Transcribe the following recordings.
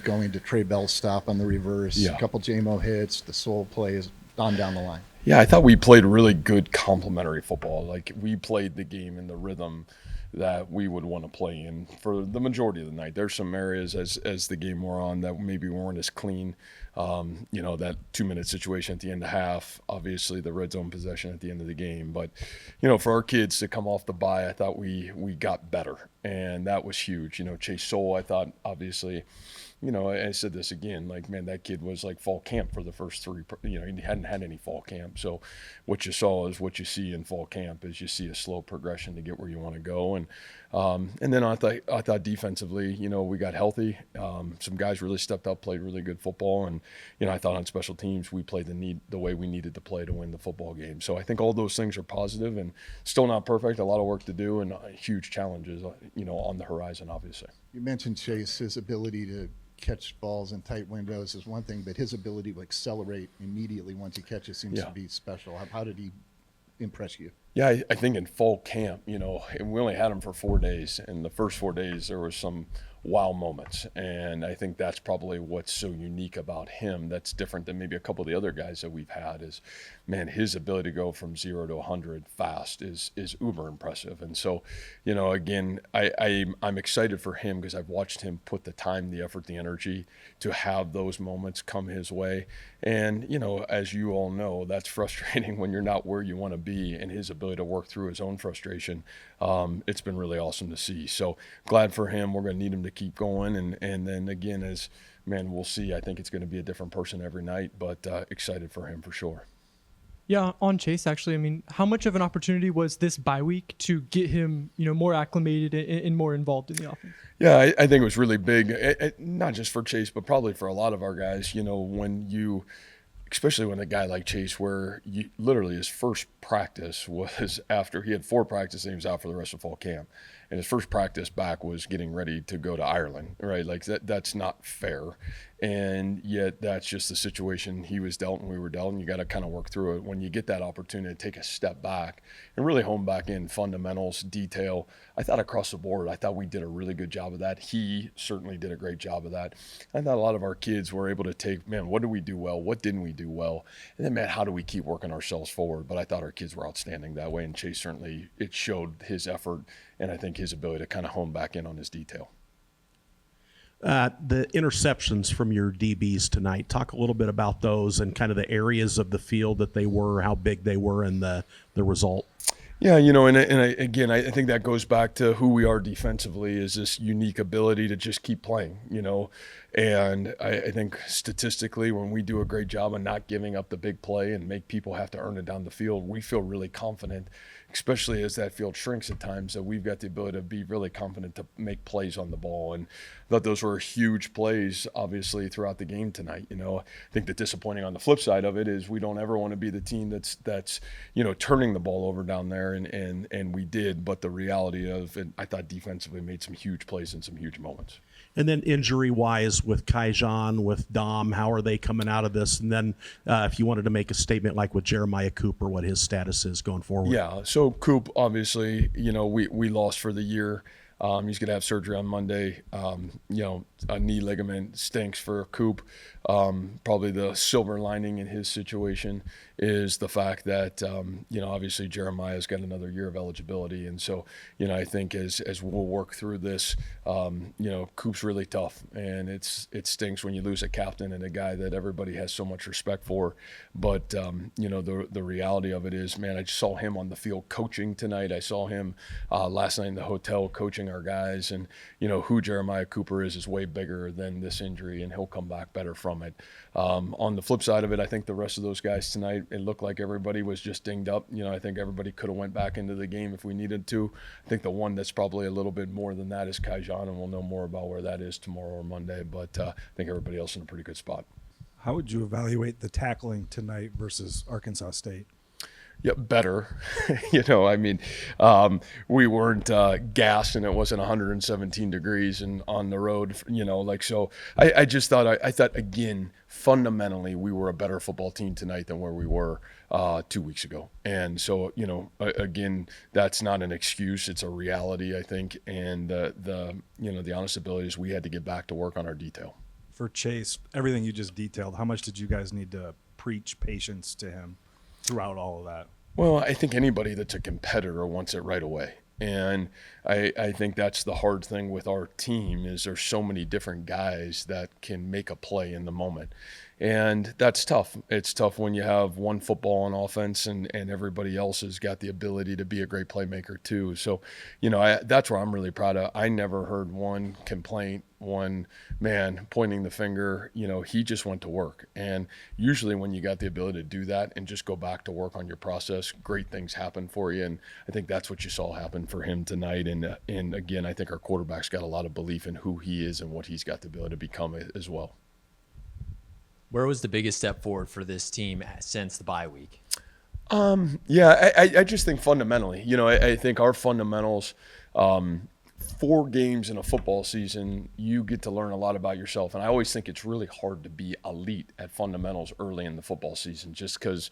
Going to Trey Bell's stop on the reverse, a Yeah. couple JMO hits, the Sowell plays, on down the line. Yeah, I thought we played really good complementary football. Like we played the game in the rhythm that we would want to play in for the majority of the night. There's some areas as the game wore on that maybe weren't as clean. That 2 minute situation at the end of half, obviously the red zone possession at the end of the game. But, for our kids to come off the bye, I thought we got better. And that was huge. Chase Sowell, I thought, obviously, I said this again, like, man, that kid was like fall camp for the first three, he hadn't had any fall camp. So what you saw is what you see in fall camp is you see a slow progression to get where you want to go. And then I thought defensively, we got healthy. Some guys really stepped up, played really good football. And, I thought on special teams, we played the way we needed to play to win the football game. So I think all those things are positive and still not perfect, a lot of work to do and huge challenges, on the horizon, obviously. You mentioned Chase, his ability to catch balls in tight windows is one thing, but his ability to accelerate immediately once he catches seems to Yeah. be special. How did he impress you? Yeah, I think in fall camp, and we only had him for 4 days. And the first 4 days, there was some wow moments. And I think that's probably what's so unique about him. That's different than maybe a couple of the other guys that we've had is, man, his ability to go from 0 to 100 fast is uber impressive. And so, again, I'm excited for him because I've watched him put the time, the effort, the energy to have those moments come his way. And, as you all know, that's frustrating when you're not where you want to be, and his ability to work through his own frustration, it's been really awesome to see. So glad for him. We're going to need him to keep going. And then again, man, we'll see. I think it's going to be a different person every night, but excited for him for sure. Yeah, on Chase, actually, I mean, how much of an opportunity was this bye week to get him, more acclimated and more involved in the offense? Yeah, I think it was really big, not just for Chase, but probably for a lot of our guys. Especially when a guy like Chase, where literally his first practice was after he had 4 practices and he was out for the rest of fall camp. And his first practice back was getting ready to go to Ireland, right? Like that's not fair. And yet that's just the situation he was dealt and we were dealt, and you got to kind of work through it. When you get that opportunity to take a step back and really hone back in fundamentals, detail, I thought across the board, I thought we did a really good job of that. He certainly did a great job of that. I thought a lot of our kids were able to take, man, what did we do well? What didn't we do well? And then, man, how do we keep working ourselves forward? But I thought our kids were outstanding that way. And Chase certainly, it showed his effort and I think his ability to kind of hone back in on his detail. The interceptions from your DBs tonight, talk a little bit about those and kind of the areas of the field that they were, how big they were, and the result. Yeah, again, I think that goes back to who we are defensively is this unique ability to just keep playing, and I think statistically when we do a great job of not giving up the big play and make people have to earn it down the field, we feel really confident, especially as that field shrinks at times, that we've got the ability to be really confident to make plays on the ball. And I thought those were huge plays, obviously, throughout the game tonight. I think the disappointing on the flip side of it is we don't ever want to be the team that's turning the ball over down there, and we did. But the reality of it, I thought defensively made some huge plays in some huge moments. And then injury-wise with Kaijan, with Dom, how are they coming out of this? And then if you wanted to make a statement like with Jeremiah Cooper, what his status is going forward. Yeah, so Coop, obviously, we lost for the year. He's going to have surgery on Monday. A knee ligament stinks for Coop. Probably the silver lining in his situation is the fact that, obviously Jeremiah's got another year of eligibility. And so, I think as we'll work through this, Coop's really tough. And it stinks when you lose a captain and a guy that everybody has so much respect for. But, the reality of it is, man, I just saw him on the field coaching tonight. I saw him last night in the hotel coaching our guys. And, who Jeremiah Cooper is way bigger than this injury, and he'll come back better from it. On the flip side of it, I think the rest of those guys tonight, it looked like everybody was just dinged up. I think everybody could have went back into the game if we needed to. I think the one that's probably a little bit more than that is Kaijan, and we'll know more about where that is tomorrow or Monday. But I think everybody else in a pretty good spot. How would you evaluate the tackling tonight versus Arkansas State? Yeah, better. We weren't gassed and it wasn't 117 degrees and on the road, so I just thought, I thought, again, fundamentally, we were a better football team tonight than where we were 2 weeks ago. And so, again, that's not an excuse. It's a reality, I think. And the honest ability is we had to get back to work on our detail. For Chase, everything you just detailed, how much did you guys need to preach patience to him throughout all of that? Well, I think anybody that's a competitor wants it right away. And I think that's the hard thing with our team is there's so many different guys that can make a play in the moment. And that's tough. It's tough when you have one football on offense and everybody else has got the ability to be a great playmaker too. So, that's where I'm really proud of. I never heard one complaint, one man pointing the finger. He just went to work. And usually when you got the ability to do that and just go back to work on your process, great things happen for you. And I think that's what you saw happen for him tonight. And again, I think our quarterback's got a lot of belief in who he is and what he's got the ability to become as well. Where was the biggest step forward for this team since the bye week? I just think fundamentally, I think our fundamentals, 4 games in a football season, you get to learn a lot about yourself. And I always think it's really hard to be elite at fundamentals early in the football season, just because,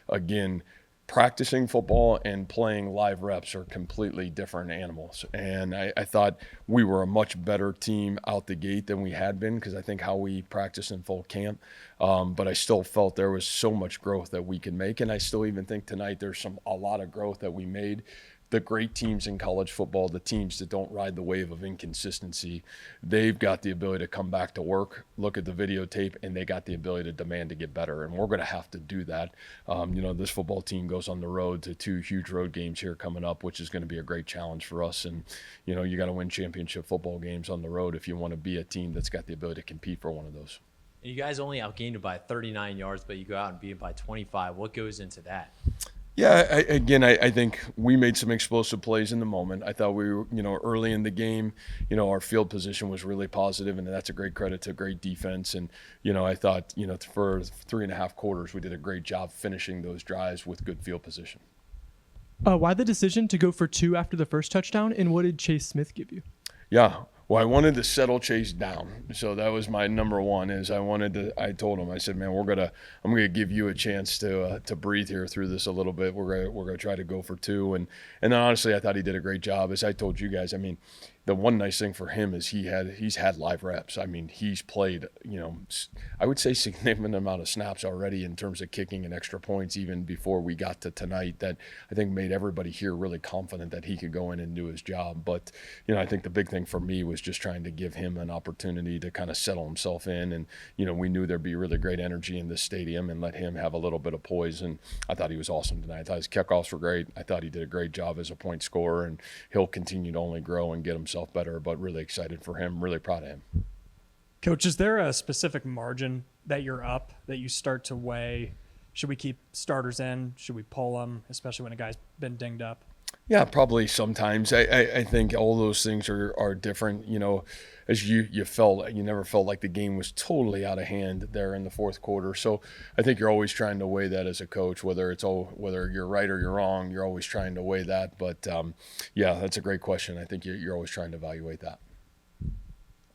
again, practicing football and playing live reps are completely different animals. And I thought we were a much better team out the gate than we had been because I think how we practiced in full camp. But I still felt there was so much growth that we could make. And I still even think tonight there's a lot of growth that we made. The great teams in college football, the teams that don't ride the wave of inconsistency, they've got the ability to come back to work, look at the videotape, and they got the ability to demand to get better. And we're going to have to do that. This football team goes on the road to 2 huge road games here coming up, which is going to be a great challenge for us. And, you got to win championship football games on the road if you want to be a team that's got the ability to compete for one of those. And you guys only outgained it by 39 yards, but you go out and beat it by 25. What goes into that? Yeah, I think we made some explosive plays in the moment. I thought we were, early in the game, our field position was really positive, and that's a great credit to great defense. And, I thought, for 3.5 quarters, we did a great job finishing those drives with good field position. Why the decision to go for 2 after the first touchdown, and what did Chase Smith give you? Yeah. Well, I wanted to settle Chase down. So that was my number one is I told him, I said, man, I'm going to give you a chance to breathe here through this a little bit. We're going to try to go for 2. And then honestly, I thought he did a great job. As I told you guys, the one nice thing for him is he's had live reps. He's played, I would say significant amount of snaps already in terms of kicking and extra points even before we got to tonight that I think made everybody here really confident that he could go in and do his job. But, I think the big thing for me was just trying to give him an opportunity to kind of settle himself in. And, we knew there'd be really great energy in this stadium and let him have a little bit of poise. And I thought he was awesome tonight. I thought his kickoffs were great. I thought he did a great job as a point scorer, and he'll continue to only grow and get himself better, but really excited for him, really proud of him. Coach, is there a specific margin that you're up that you start to weigh? Should we keep starters in? Should we pull them, especially when a guy's been dinged up? Yeah, probably sometimes. I think all those things are different. As you never felt like the game was totally out of hand there in the fourth quarter. So I think you're always trying to weigh that as a coach, whether you're right or you're wrong, you're always trying to weigh that. But that's a great question. I think you're always trying to evaluate that.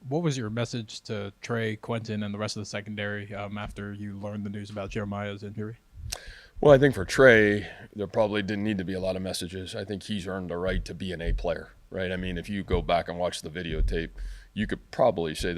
What was your message to Trey, Quentin, and the rest of the secondary after you learned the news about Jeremiah's injury? Well, I think for Trey, there probably didn't need to be a lot of messages. I think he's earned the right to be an A player, right? If you go back and watch the videotape, you could probably say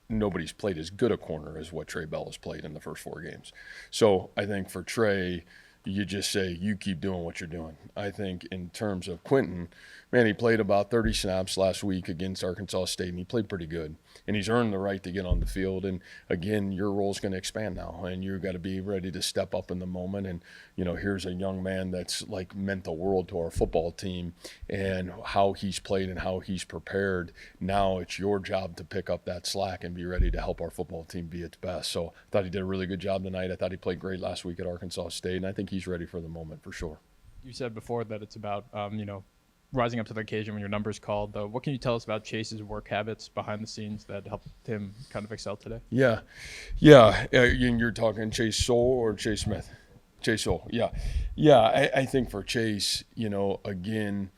nobody's played as good a corner as what Trey Bell has played in the first 4 games. So I think for Trey, you just say, you keep doing what you're doing. I think in terms of Quentin, man, he played about 30 snaps last week against Arkansas State, and he played pretty good. And he's earned the right to get on the field. And, again, your role is going to expand now, and you've got to be ready to step up in the moment. And, here's a young man that's, meant the world to our football team and how he's played and how he's prepared. Now it's your job to pick up that slack and be ready to help our football team be its best. So I thought he did a really good job tonight. I thought he played great last week at Arkansas State, and I think he's ready for the moment for sure. You said before that it's about, rising up to the occasion when your number's called. What can you tell us about Chase's work habits behind the scenes that helped him kind of excel today? Yeah. You're talking Chase Sowell or Chase Smith? Chase Sowell, yeah. I think for Chase, again,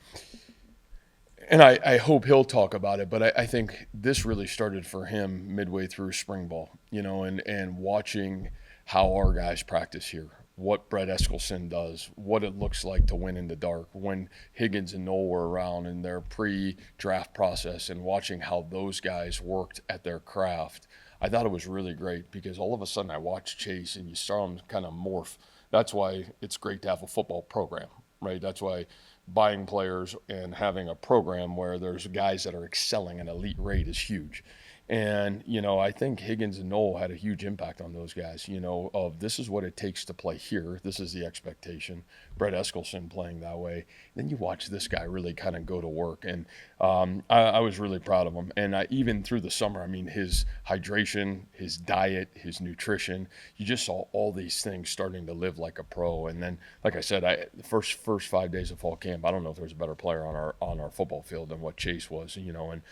and I hope he'll talk about it, but I think this really started for him midway through spring ball, and watching how our guys practice here, what Brett Eskelson does, what it looks like to win in the dark, when Higgins and Noel were around in their pre-draft process, and watching how those guys worked at their craft, I thought it was really great, because all of a sudden I watched Chase and you saw him kind of morph. That's why it's great to have a football program, right? That's why buying players and having a program where there's guys that are excelling at an elite rate is huge. And, I think Higgins and Noel had a huge impact on those guys, of this is what it takes to play here. This is the expectation. Brett Eskelson playing that way. Then you watch this guy really kind of go to work. And I was really proud of him. And even through the summer, his hydration, his diet, his nutrition, you just saw all these things starting to live like a pro. And then, like I said, the first 5 days of fall camp, I don't know if there was a better player on our football field than what Chase was, and,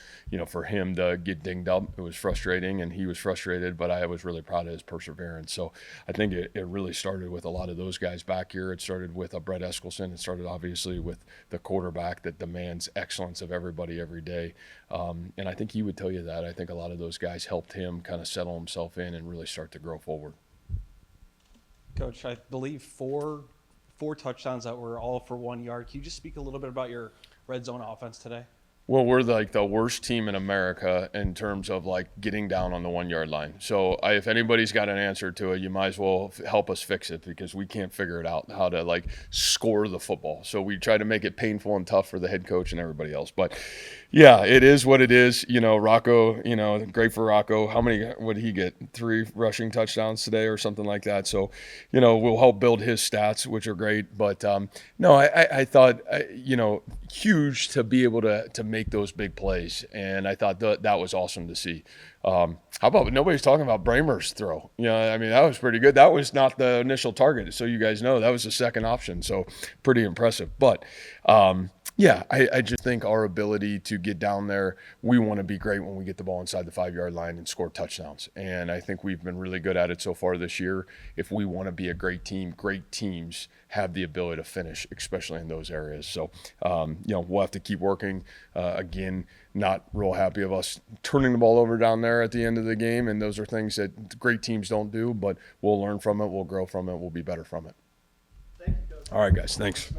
for him to get dinged up, it was frustrating, and he was frustrated, but I was really proud of his perseverance. So I think it really started with a lot of those guys back here. It started with Brett Eskelson. It started obviously with the quarterback that demands excellence of everybody every day. And I think he would tell you that. I think a lot of those guys helped him kind of settle himself in and really start to grow forward. Coach, I believe four touchdowns that were all for 1 yard. Can you just speak a little bit about your red zone offense today? Well, we're like the worst team in America in terms of like getting down on the 1 yard line. So if anybody's got an answer to it, you might as well help us fix it, because we can't figure it out how to like score the football. So we try to make it painful and tough for the head coach and everybody else. But yeah, it is what it is. Rocco, great for Rocco. How many would he get? 3 rushing touchdowns today or something like that. So, we'll help build his stats, which are great. But no, I thought, huge to be able to make those big plays. And I thought that was awesome to see. How about nobody's talking about Bramer's throw? That was pretty good. That was not the initial target. So you guys know that was the second option. So pretty impressive. But yeah, I just think our ability to get down there, we want to be great when we get the ball inside the 5 yard line and score touchdowns. And I think we've been really good at it so far this year. If we want to be a great team, great teams have the ability to finish, especially in those areas. So, we'll have to keep working. Again, not real happy of us turning the ball over down there at the end of the game. And those are things that great teams don't do, but we'll learn from it. We'll grow from it. We'll be better from it. Thank you, Coach. All right, guys. Thanks.